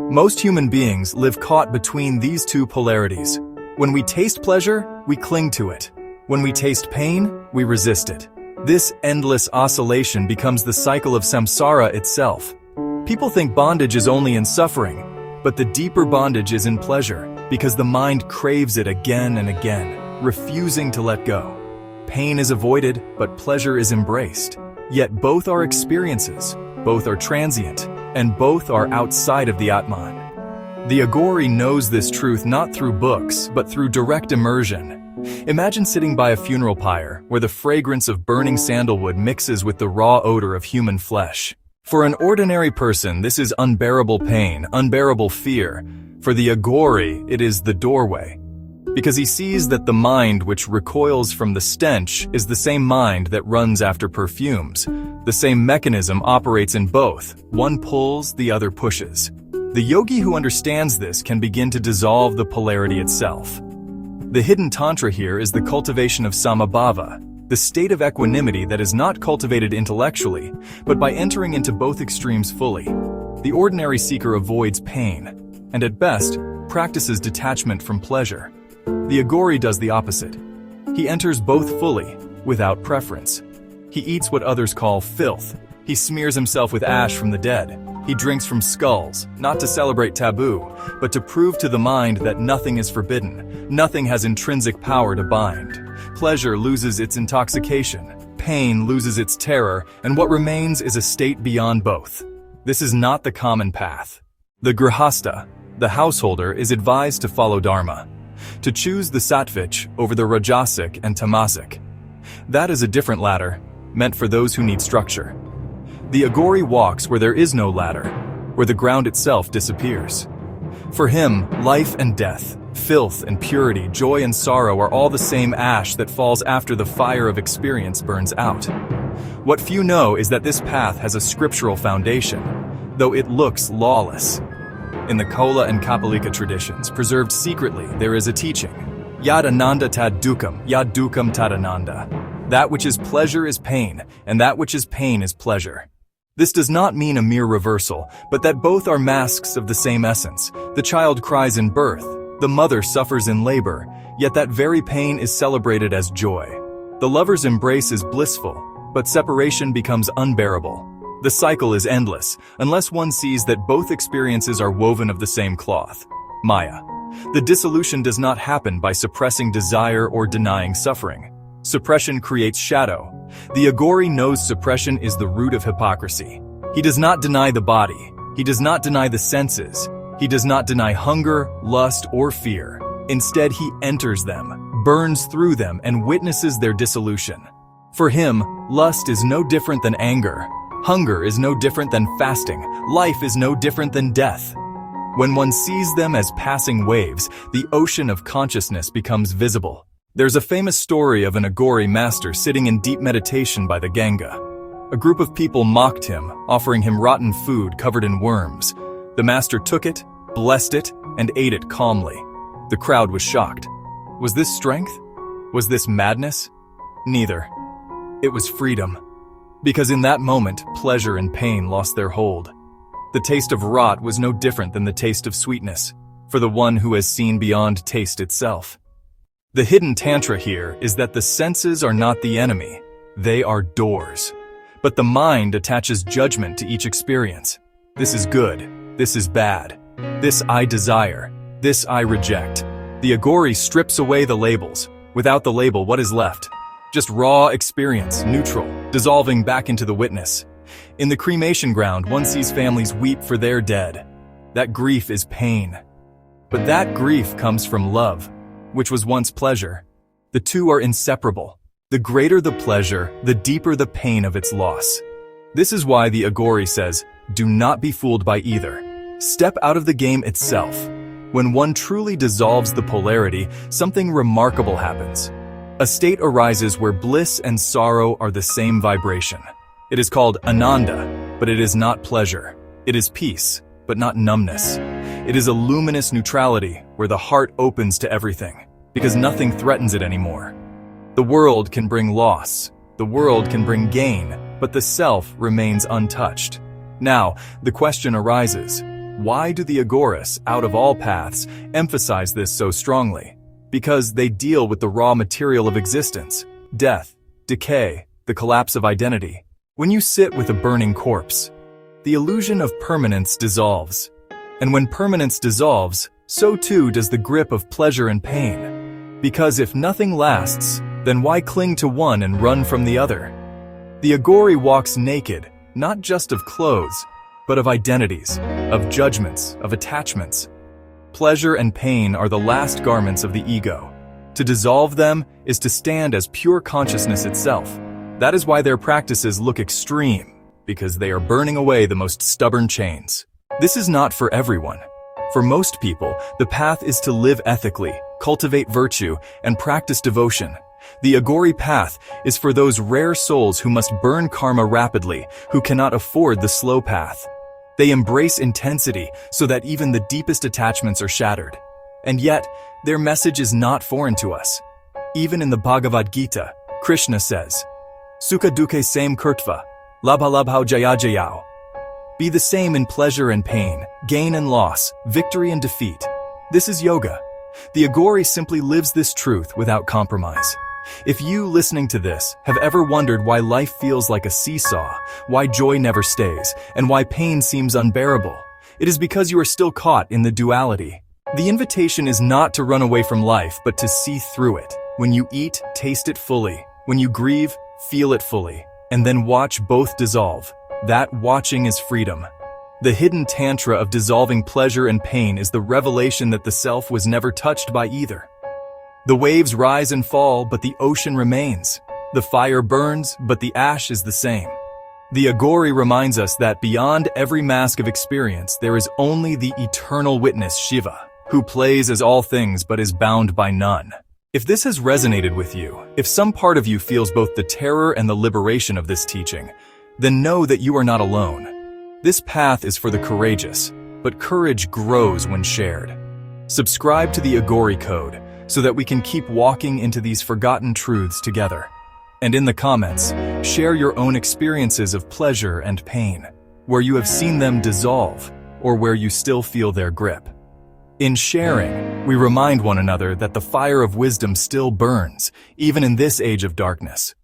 Most human beings live caught between these two polarities. When we taste pleasure, we cling to it. When we taste pain, we resist it. This endless oscillation becomes the cycle of samsara itself. People think bondage is only in suffering, but the deeper bondage is in pleasure, because the mind craves it again and again, refusing to let go. Pain is avoided, but pleasure is embraced. Yet both are experiences, both are transient, and both are outside of the Atman. The Aghori knows this truth not through books, but through direct immersion. Imagine sitting by a funeral pyre, where the fragrance of burning sandalwood mixes with the raw odor of human flesh. For an ordinary person, this is unbearable pain, unbearable fear. For the Aghori, it is the doorway. Because he sees that the mind which recoils from the stench is the same mind that runs after perfumes. The same mechanism operates in both. One pulls, the other pushes. The yogi who understands this can begin to dissolve the polarity itself. The hidden Tantra here is the cultivation of samabhava, the state of equanimity that is not cultivated intellectually, but by entering into both extremes fully. The ordinary seeker avoids pain, and at best, practices detachment from pleasure. The Aghori does the opposite. He enters both fully, without preference. He eats what others call filth. He smears himself with ash from the dead. He drinks from skulls, not to celebrate taboo, but to prove to the mind that nothing is forbidden, nothing has intrinsic power to bind. Pleasure loses its intoxication, pain loses its terror, and what remains is a state beyond both. This is not the common path. The grihastha, the householder, is advised to follow dharma, to choose the sattvik over the rajasic and tamasic. That is a different ladder, meant for those who need structure. The Aghori walks where there is no ladder, where the ground itself disappears. For him, life and death, filth and purity, joy and sorrow are all the same ash that falls after the fire of experience burns out. What few know is that this path has a scriptural foundation, though it looks lawless. In the Kola and Kapalika traditions, preserved secretly, there is a teaching. Yad ananda tad dukam, yad dukam tad ananda. That which is pleasure is pain, and that which is pain is pleasure. This does not mean a mere reversal, but that both are masks of the same essence. The child cries in birth, the mother suffers in labor, yet that very pain is celebrated as joy. The lover's embrace is blissful, but separation becomes unbearable. The cycle is endless, unless one sees that both experiences are woven of the same cloth. Maya. The dissolution does not happen by suppressing desire or denying suffering. Suppression creates shadow. The Aghori knows suppression is the root of hypocrisy. He does not deny the body. He does not deny the senses. He does not deny hunger, lust, or fear. Instead, he enters them, burns through them, and witnesses their dissolution. For him, lust is no different than anger. Hunger is no different than fasting. Life is no different than death. When one sees them as passing waves, the ocean of consciousness becomes visible. There's a famous story of an Aghori master sitting in deep meditation by the Ganga. A group of people mocked him, offering him rotten food covered in worms. The master took it, blessed it, and ate it calmly. The crowd was shocked. Was this strength? Was this madness? Neither. It was freedom. Because in that moment, pleasure and pain lost their hold. The taste of rot was no different than the taste of sweetness, for the one who has seen beyond taste itself. The hidden Tantra here is that the senses are not the enemy, they are doors. But the mind attaches judgment to each experience. This is good, this is bad, this I desire, this I reject. The Aghori strips away the labels. Without the label, what is left? Just raw experience, neutral, dissolving back into the witness. In the cremation ground, one sees families weep for their dead. That grief is pain. But that grief comes from love, which was once pleasure. The two are inseparable. The greater the pleasure, the deeper the pain of its loss. This is why the Aghori says, do not be fooled by either. Step out of the game itself. When one truly dissolves the polarity, something remarkable happens. A state arises where bliss and sorrow are the same vibration. It is called ananda, but it is not pleasure. It is peace, but not numbness. It is a luminous neutrality where the heart opens to everything, because nothing threatens it anymore. The world can bring loss, the world can bring gain, but the self remains untouched. Now, the question arises, Why do the Aghoris, out of all paths, emphasize this so strongly? Because they deal with the raw material of existence: death, decay, the collapse of identity. When you sit with a burning corpse, the illusion of permanence dissolves. And when permanence dissolves, so too does the grip of pleasure and pain. Because if nothing lasts, then why cling to one and run from the other? The Aghori walks naked, not just of clothes, but of identities, of judgments, of attachments. Pleasure and pain are the last garments of the ego. To dissolve them is to stand as pure consciousness itself. That is why their practices look extreme, because they are burning away the most stubborn chains. This is not for everyone. For most people, the path is to live ethically, cultivate virtue, and practice devotion. The Aghori path is for those rare souls who must burn karma rapidly, who cannot afford the slow path. They embrace intensity so that even the deepest attachments are shattered. And yet, their message is not foreign to us. Even in the Bhagavad Gita, Krishna says, Sukha dukhe same kurtva, labha labhau jaya jayao. Be the same in pleasure and pain, gain and loss, victory and defeat. This is yoga. The Aghori simply lives this truth without compromise. If you, listening to this, have ever wondered why life feels like a seesaw, why joy never stays, and why pain seems unbearable, it is because you are still caught in the duality. The invitation is not to run away from life, but to see through it. When you eat, taste it fully. When you grieve, feel it fully. And then watch both dissolve. That watching is freedom. The hidden Tantra of dissolving pleasure and pain is the revelation that the self was never touched by either. The waves rise and fall, but the ocean remains. The fire burns, but the ash is the same. The Aghori reminds us that beyond every mask of experience, there is only the eternal witness Shiva, who plays as all things but is bound by none. If this has resonated with you, if some part of you feels both the terror and the liberation of this teaching, then know that you are not alone. This path is for the courageous, but courage grows when shared. Subscribe to the Aghori Code so that we can keep walking into these forgotten truths together. And in the comments, share your own experiences of pleasure and pain, where you have seen them dissolve or where you still feel their grip. In sharing, we remind one another that the fire of wisdom still burns, even in this age of darkness.